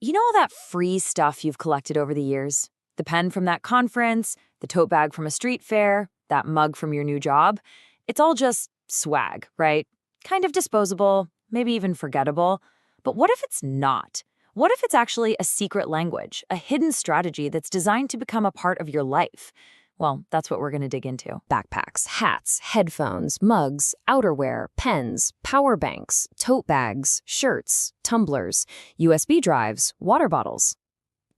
You know all that free stuff you've collected over the years? The pen from that conference, the tote bag from a street fair, that mug from your new job? It's all just swag, right? Kind of disposable, maybe even forgettable. But what if it's not? What if it's actually a secret language, a hidden strategy that's designed to become a part of your life? Well, that's what we're going to dig into. Backpacks, hats, headphones, mugs, outerwear, pens, power banks, tote bags, shirts, tumblers, USB drives, water bottles.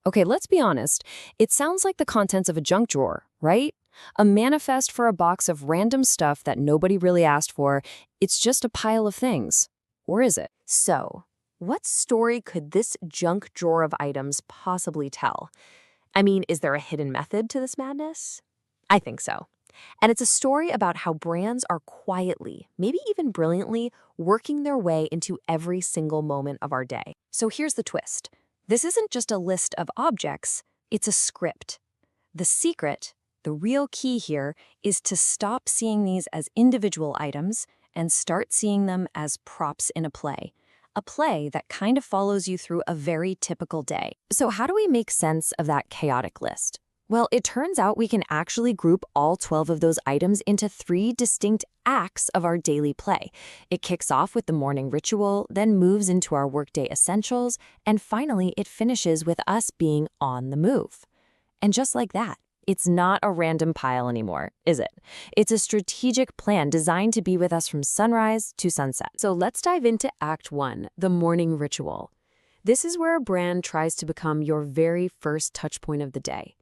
Okay, let's be honest. It sounds like the contents of a junk drawer, right? A manifest for a box of random stuff that nobody really asked for. It's just a pile of things. Or is it? So, what story could this junk drawer of items possibly tell? I mean, is there a hidden method to this madness? I think so. And it's a story about how brands are quietly, maybe even brilliantly, working their way into every single moment of our day. So here's the twist. This isn't just a list of objects, it's a script. The secret, the real key here, is to stop seeing these as individual items and start seeing them as props in a play that kind of follows you through a very typical day. So how do we make sense of that chaotic list? Well, it turns out we can actually group all 12 of those items into 3 distinct acts of our daily play. It kicks off with the morning ritual, then moves into our workday essentials, and finally it finishes with us being on the move. And just like that, it's not a random pile anymore, is it? It's a strategic plan designed to be with us from sunrise to sunset. So let's dive into Act 1, the morning ritual. This is where a brand tries to become your very first touch point of the day.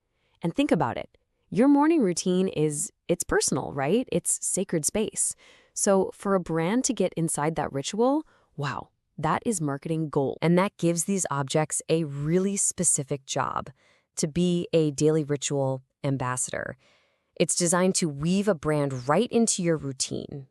And think about it. Your morning routine it's personal, right? It's sacred space. So for a brand to get inside that ritual, wow, that is marketing gold. And that gives these objects a really specific job, to be a daily ritual ambassador. It's designed to weave a brand right into your routine,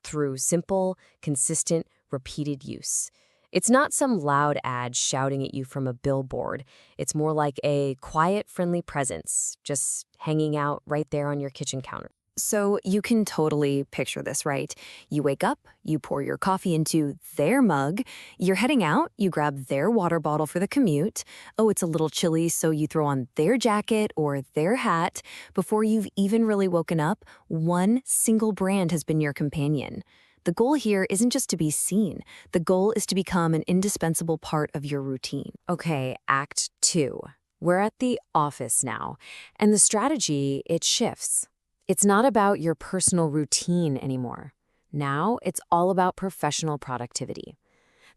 through simple, consistent, repeated use. It's not some loud ad shouting at you from a billboard. It's more like a quiet, friendly presence, just hanging out right there on your kitchen counter. So you can totally picture this, right? You wake up, you pour your coffee into their mug, you're heading out, you grab their water bottle for the commute. Oh, it's a little chilly, so you throw on their jacket or their hat. Before you've even really woken up, one single brand has been your companion. The goal here isn't just to be seen. The goal is to become an indispensable part of your routine. Okay, Act 2. We're at the office now, and the strategy, it shifts. It's not about your personal routine anymore. Now, it's all about professional productivity.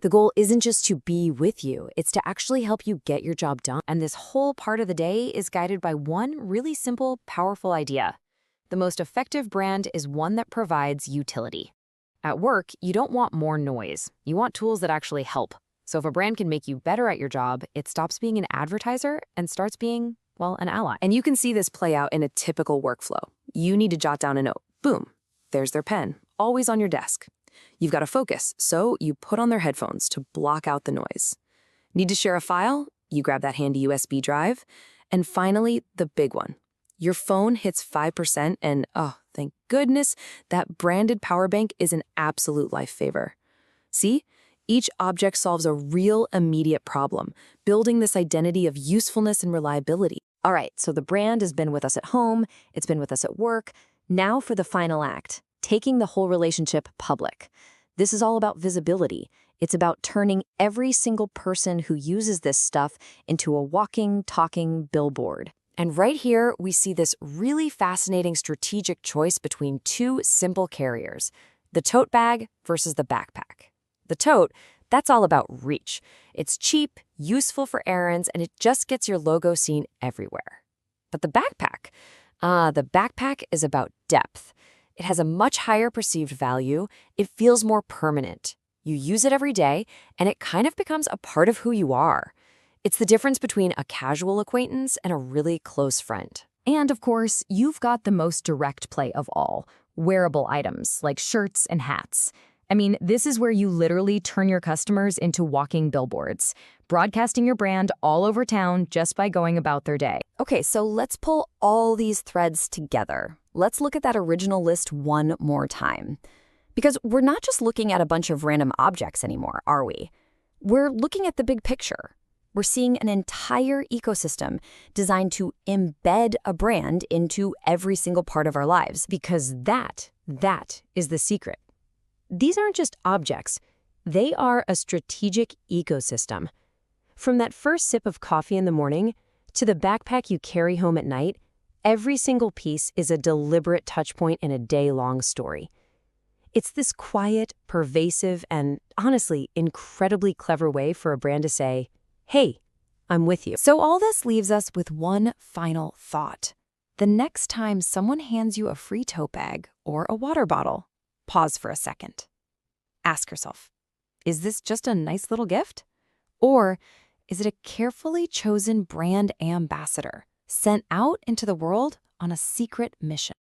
The goal isn't just to be with you, it's to actually help you get your job done. And this whole part of the day is guided by one really simple, powerful idea. The most effective brand is one that provides utility. At work, you don't want more noise. You want tools that actually help. So if a brand can make you better at your job, it stops being an advertiser and starts being, well, an ally. And you can see this play out in a typical workflow. You need to jot down a note. Boom, there's their pen, always on your desk. You've got to focus, so you put on their headphones to block out the noise. Need to share a file? You grab that handy USB drive. And finally, the big one. Your phone hits 5% and, oh, thank goodness, that branded power bank is an absolute lifesaver. See? Each object solves a real immediate problem, building this identity of usefulness and reliability. All right, so the brand has been with us at home, it's been with us at work. Now for the final act, taking the whole relationship public. This is all about visibility. It's about turning every single person who uses this stuff into a walking, talking billboard. And right here, we see this really fascinating strategic choice between 2 simple carriers, the tote bag versus the backpack. The tote, that's all about reach. It's cheap, useful for errands, and it just gets your logo seen everywhere. But the backpack is about depth. It has a much higher perceived value. It feels more permanent. You use it every day, and it kind of becomes a part of who you are. It's the difference between a casual acquaintance and a really close friend. And of course, you've got the most direct play of all, wearable items like shirts and hats. I mean, this is where you literally turn your customers into walking billboards, broadcasting your brand all over town just by going about their day. Okay, so let's pull all these threads together. Let's look at that original list one more time. Because we're not just looking at a bunch of random objects anymore, are we? We're looking at the big picture. We're seeing an entire ecosystem designed to embed a brand into every single part of our lives, because that is the secret. These aren't just objects. They are a strategic ecosystem. From that first sip of coffee in the morning to the backpack you carry home at night, every single piece is a deliberate touchpoint in a day-long story. It's this quiet, pervasive, and honestly, incredibly clever way for a brand to say, "Hey, I'm with you." So all this leaves us with one final thought. The next time someone hands you a free tote bag or a water bottle, pause for a second. Ask yourself, is this just a nice little gift? Or is it a carefully chosen brand ambassador sent out into the world on a secret mission?